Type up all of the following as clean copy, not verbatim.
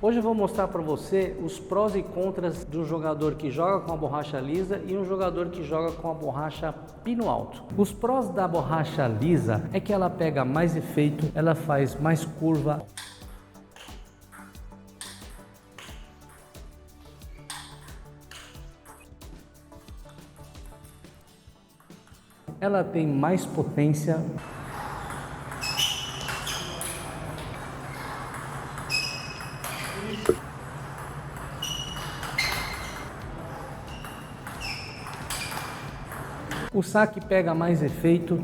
Hoje eu vou mostrar para você os prós e contras de um jogador que joga com a borracha lisa e um jogador que joga com a borracha pino alto. Os prós da borracha lisa é que ela pega mais efeito, ela faz mais curva. Ela tem mais potência. O saque pega mais efeito.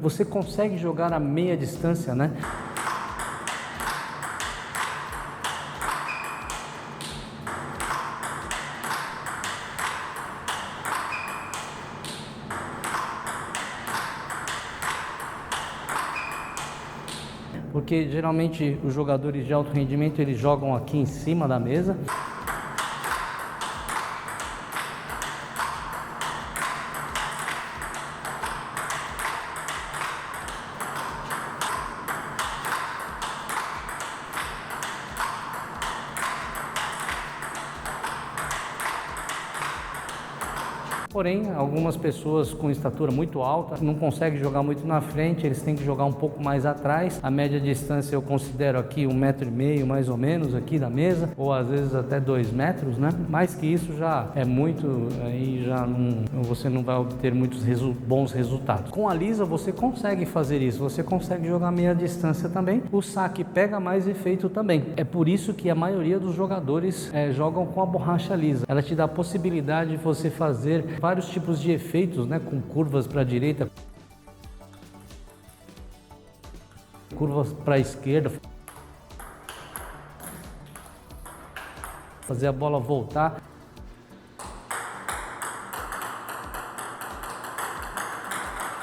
Você consegue jogar a meia distância, né? Porque geralmente os jogadores de alto rendimento eles jogam aqui em cima da mesa. Porém, algumas pessoas com estatura muito alta não conseguem jogar muito na frente, eles têm que jogar um pouco mais atrás. A média distância eu considero aqui 1,5 m mais ou menos aqui da mesa, ou às vezes até 2 metros, né? Mais que isso já é muito, aí já não, você não vai obter muitos bons resultados. Com a lisa você consegue fazer isso, você consegue jogar meia distância também, o saque pega mais efeito também. É por isso que a maioria dos jogadores jogam com a borracha lisa. Ela te dá a possibilidade de você fazer vários tipos de efeitos, né, com curvas para a direita, curvas para a esquerda, fazer a bola voltar.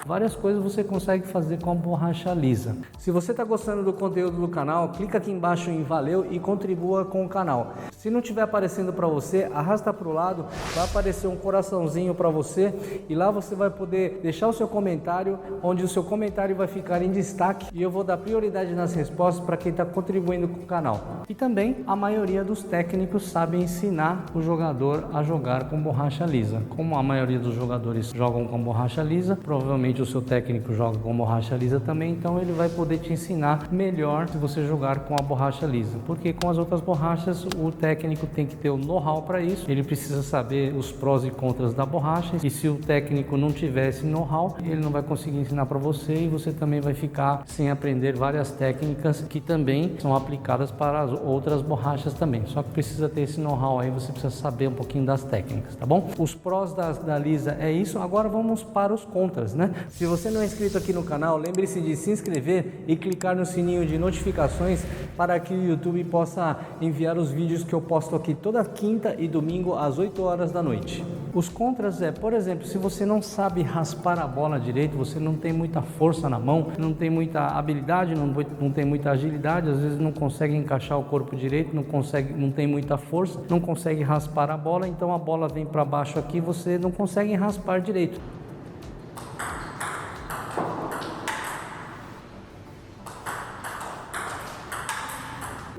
Várias coisas você consegue fazer com a borracha lisa. Se você está gostando do conteúdo do canal, clica aqui embaixo em valeu e contribua com o canal. Se não estiver aparecendo para você, arrasta para o lado, vai aparecer um coraçãozinho para você e lá você vai poder deixar o seu comentário, onde o seu comentário vai ficar em destaque e eu vou dar prioridade nas respostas para quem está contribuindo com o canal. E também a maioria dos técnicos sabem ensinar o jogador a jogar com borracha lisa. Como a maioria dos jogadores jogam com borracha lisa, provavelmente o seu técnico joga com borracha lisa também, então ele vai poder te ensinar melhor se você jogar com a borracha lisa, porque com as outras borrachas o técnico tem que ter o know-how para isso, ele precisa saber os prós e contras da borracha, e se o técnico não tiver esse know-how, ele não vai conseguir ensinar para você e você também vai ficar sem aprender várias técnicas que também são aplicadas para as outras borrachas também, só que precisa ter esse know-how aí, você precisa saber um pouquinho das técnicas, tá bom? Os prós da lisa é isso, agora vamos para os contras, né? Se você não é inscrito aqui no canal, lembre-se de se inscrever e clicar no sininho de notificações para que o YouTube possa enviar os vídeos que eu posto aqui toda quinta e domingo às 8 horas da noite. Os contras por exemplo, se você não sabe raspar a bola direito, você não tem muita força na mão, não tem muita habilidade, não tem muita agilidade, às vezes não consegue encaixar o corpo direito, não tem muita força, não consegue raspar a bola, então a bola vem para baixo aqui, você não consegue raspar direito.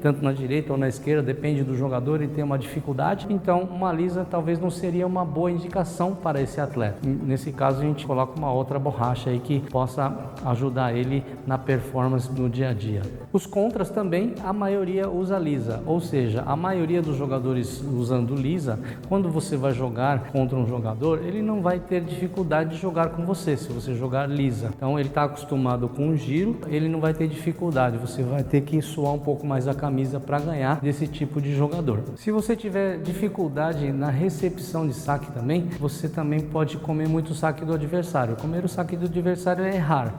Tanto na direita ou na esquerda, depende do jogador, ele tem uma dificuldade, então uma lisa talvez não seria uma boa indicação para esse atleta. Nesse caso a gente coloca uma outra borracha aí que possa ajudar ele na performance no dia a dia. Os contras também, a maioria usa lisa, ou seja, a maioria dos jogadores usando lisa, quando você vai jogar contra um jogador, ele não vai ter dificuldade de jogar com você, se você jogar lisa. Então ele está acostumado com o giro, ele não vai ter dificuldade, você vai ter que suar um pouco mais a camisa para ganhar desse tipo de jogador. Se você tiver dificuldade na recepção de saque também, você também pode comer muito saque do adversário. Comer o saque do adversário é errar.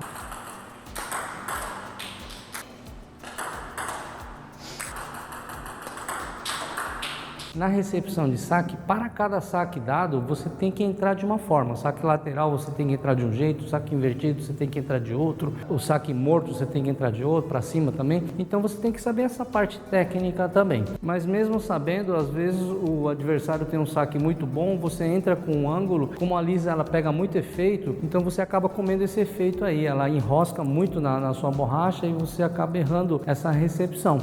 Na recepção de saque, para cada saque dado, você tem que entrar de uma forma. O saque lateral você tem que entrar de um jeito, o saque invertido você tem que entrar de outro, o saque morto você tem que entrar de outro, para cima também. Então você tem que saber essa parte técnica também. Mas mesmo sabendo, às vezes o adversário tem um saque muito bom, você entra com um ângulo, como a lisa ela pega muito efeito, então você acaba comendo esse efeito aí, ela enrosca muito na sua borracha e você acaba errando essa recepção.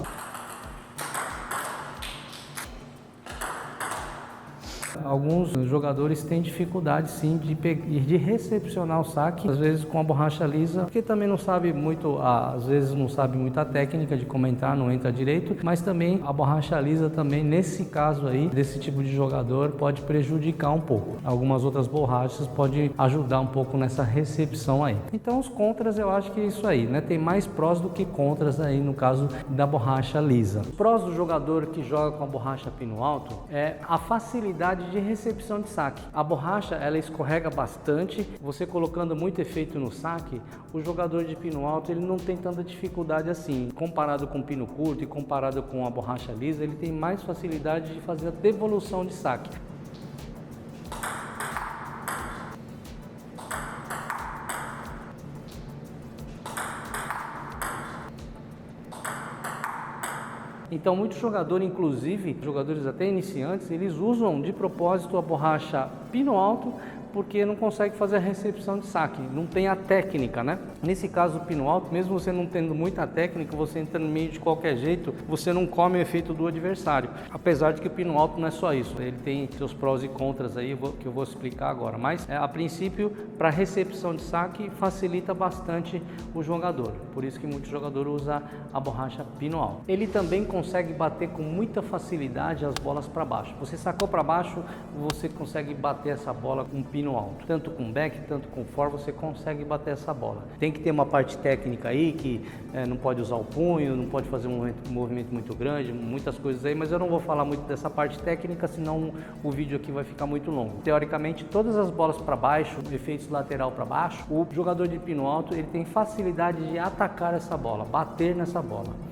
Alguns jogadores têm dificuldade sim de recepcionar o saque, às vezes com a borracha lisa, porque também não sabe muito, às vezes não sabe muita técnica de como entrar, não entra direito, mas também a borracha lisa também, nesse caso aí, desse tipo de jogador, pode prejudicar um pouco. Algumas outras borrachas podem ajudar um pouco nessa recepção aí. Então os contras eu acho que é isso aí, né? Tem mais prós do que contras aí no caso da borracha lisa. Os prós do jogador que joga com a borracha pino alto é a facilidade de recepção de saque. A borracha ela escorrega bastante, você colocando muito efeito no saque, o jogador de pino alto ele não tem tanta dificuldade assim. Comparado com pino curto e comparado com a borracha lisa, ele tem mais facilidade de fazer a devolução de saque. Então, muitos jogadores, inclusive jogadores até iniciantes, eles usam de propósito a borracha pino alto porque não consegue fazer a recepção de saque, não tem a técnica, né? Nesse caso, o pino alto, mesmo você não tendo muita técnica, você entra no meio de qualquer jeito, você não come o efeito do adversário. Apesar de que o pino alto não é só isso, ele tem seus prós e contras aí que eu vou explicar agora. Mas, a princípio, para recepção de saque, facilita bastante o jogador. Por isso que muitos jogadores usam a borracha pino alto. Ele também consegue bater com muita facilidade as bolas para baixo. Você sacou para baixo, você consegue bater essa bola com pino alto. Tanto com back, tanto com fore, você consegue bater essa bola. Tem que ter uma parte técnica aí, que não pode usar o punho, não pode fazer um movimento muito grande, muitas coisas aí, mas eu não vou falar muito dessa parte técnica, senão o vídeo aqui vai ficar muito longo. Teoricamente, todas as bolas para baixo, efeitos lateral para baixo, o jogador de pino alto, ele tem facilidade de atacar essa bola, bater nessa bola.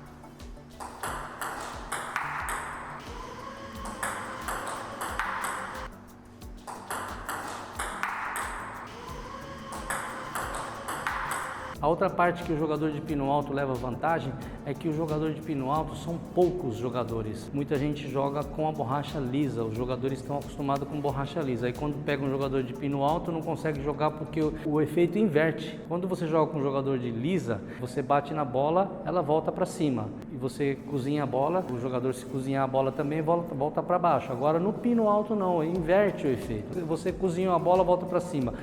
A outra parte que o jogador de pino alto leva vantagem é que o jogador de pino alto são poucos jogadores. Muita gente joga com a borracha lisa, os jogadores estão acostumados com borracha lisa. Aí quando pega um jogador de pino alto não consegue jogar porque o efeito inverte. Quando você joga com um jogador de lisa, você bate na bola, ela volta para cima. E você cozinha a bola, o jogador se cozinhar a bola também volta para baixo. Agora no pino alto não, inverte o efeito. Você cozinha a bola, volta para cima.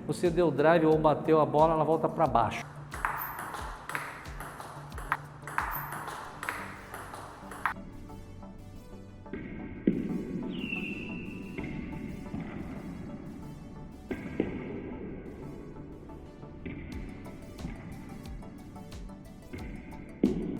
Você deu drive ou bateu a bola, ela volta para baixo.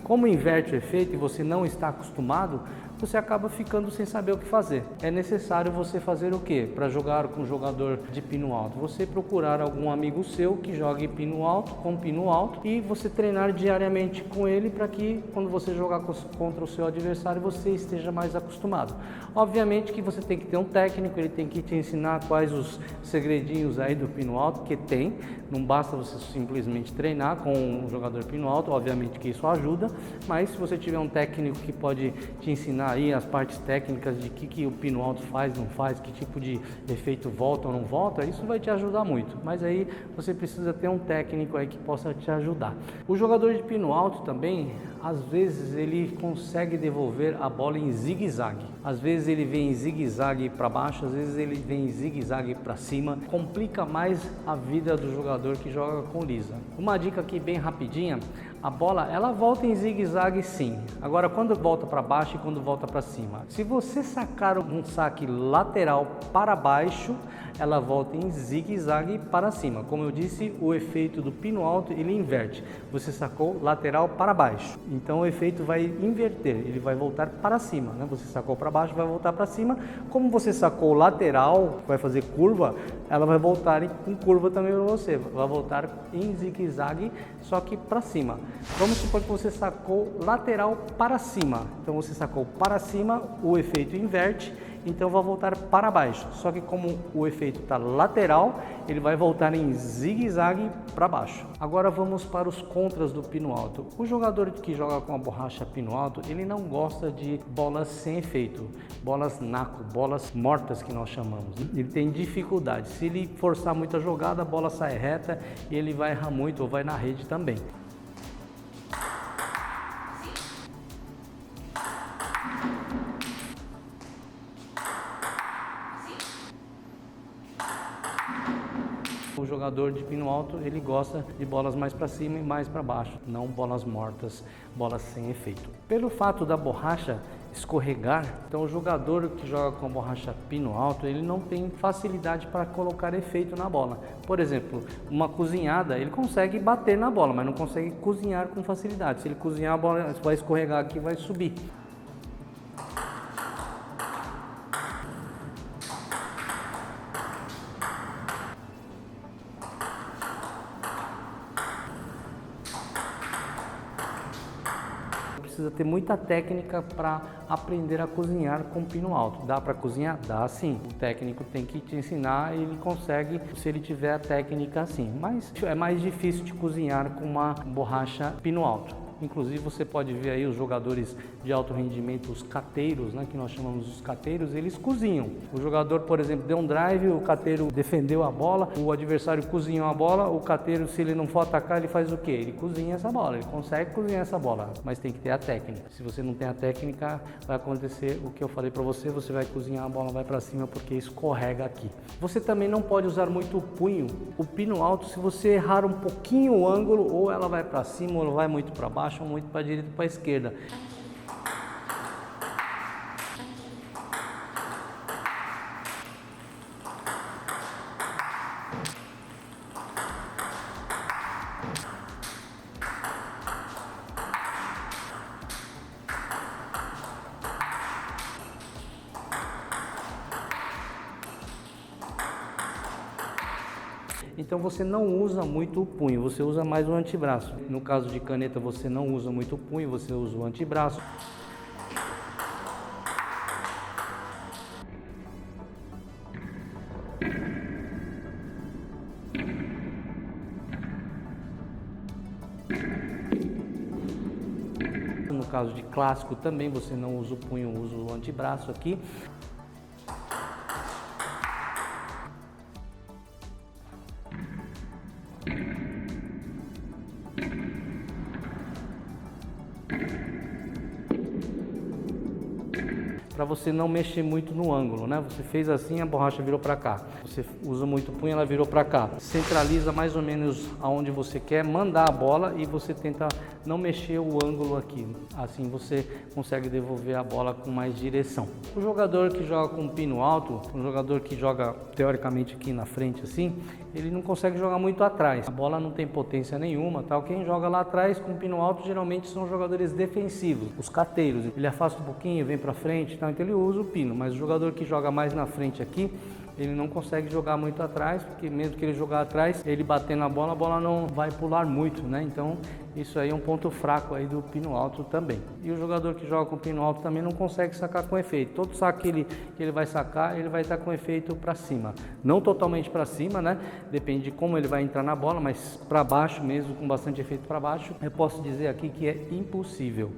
Como inverte o efeito e você não está acostumado, você acaba ficando sem saber o que fazer. É necessário você fazer o que? Para jogar com um jogador de pino alto? Você procurar algum amigo seu que jogue pino alto, com pino alto, e você treinar diariamente com ele para que quando você jogar contra o seu adversário você esteja mais acostumado. Obviamente que você tem que ter um técnico, ele tem que te ensinar quais os segredinhos aí do pino alto, que tem. Não basta você simplesmente treinar com um jogador pino alto, obviamente que isso ajuda, mas se você tiver um técnico que pode te ensinar aí as partes técnicas de que o pino alto faz, não faz, que tipo de efeito volta ou não volta, isso vai te ajudar muito. Mas aí você precisa ter um técnico aí que possa te ajudar. O jogador de pino alto também, às vezes ele consegue devolver a bola em zigue-zague. Às vezes ele vem em zigue-zague para baixo, às vezes ele vem em zigue-zague para cima. Complica mais a vida do jogador que joga com lisa. Uma dica aqui bem rapidinha: a bola ela volta em zigue-zague sim. Agora quando volta para baixo e quando volta para cima. Se você sacar um saque lateral para baixo, ela volta em zigue-zague para cima. Como eu disse, o efeito do pino alto ele inverte. Você sacou lateral para baixo, então o efeito vai inverter, ele vai voltar para cima, né? Você sacou para baixo, vai voltar para cima. Como você sacou lateral, vai fazer curva, ela vai voltar com curva também para você, vai voltar em zigue-zague, só que para cima. Vamos supor que você sacou lateral para cima, então você sacou para cima, o efeito inverte. Então vai voltar para baixo, só que como o efeito está lateral, ele vai voltar em zigue-zague para baixo. Agora vamos para os contras do pino alto. O jogador que joga com a borracha pino alto, ele não gosta de bolas sem efeito, bolas naco, bolas mortas que nós chamamos. Ele tem dificuldade, se ele forçar muito a jogada, a bola sai reta e ele vai errar muito ou vai na rede também. O jogador de pino alto, ele gosta de bolas mais para cima e mais para baixo, não bolas mortas, bolas sem efeito. Pelo fato da borracha escorregar, então o jogador que joga com a borracha pino alto, ele não tem facilidade para colocar efeito na bola. Por exemplo, uma cozinhada, ele consegue bater na bola, mas não consegue cozinhar com facilidade. Se ele cozinhar, a bola vai escorregar aqui e vai subir. Precisa ter muita técnica para aprender a cozinhar com pino alto. Dá para cozinhar? Dá sim. O técnico tem que te ensinar e ele consegue se ele tiver a técnica sim. Mas é mais difícil de cozinhar com uma borracha pino alto. Inclusive você pode ver aí os jogadores de alto rendimento, os cateiros, né, que nós chamamos os cateiros, eles cozinham. O jogador, por exemplo, deu um drive, o cateiro defendeu a bola, o adversário cozinhou a bola, o cateiro, se ele não for atacar, ele faz o quê? Ele cozinha essa bola, ele consegue cozinhar essa bola, mas tem que ter a técnica. Se você não tem a técnica, vai acontecer o que eu falei para você, você vai cozinhar a bola, vai para cima porque escorrega aqui. Você também não pode usar muito o punho, o pino alto, se você errar um pouquinho o ângulo, ou ela vai para cima ou ela vai muito para baixo, ou muito para a direita ou para a esquerda. Então você não usa muito o punho, você usa mais o antebraço. No caso de caneta você não usa muito o punho, você usa o antebraço. No caso de clássico também você não usa o punho, usa o antebraço aqui. Para você não mexer muito no ângulo, né? Você fez assim, a borracha virou para cá. Você usa muito punho, ela virou para cá. Centraliza mais ou menos aonde você quer mandar a bola e você tenta não mexer o ângulo aqui. Assim você consegue devolver a bola com mais direção. O jogador que joga com pino alto, um jogador que joga teoricamente aqui na frente assim, ele não consegue jogar muito atrás. A bola não tem potência nenhuma, tal. Quem joga lá atrás com pino alto geralmente são jogadores defensivos, os cateiros. Ele afasta um pouquinho, vem para frente, tal. Então ele usa o pino, mas o jogador que joga mais na frente aqui, ele não consegue jogar muito atrás, porque mesmo que ele jogar atrás, ele bater na bola, a bola não vai pular muito, né? Então isso aí é um ponto fraco aí do pino alto também. E o jogador que joga com pino alto também não consegue sacar com efeito. Todo saque que ele vai sacar, ele vai estar com efeito para cima. Não totalmente para cima, né? Depende de como ele vai entrar na bola, mas para baixo mesmo, com bastante efeito para baixo, eu posso dizer aqui que é impossível.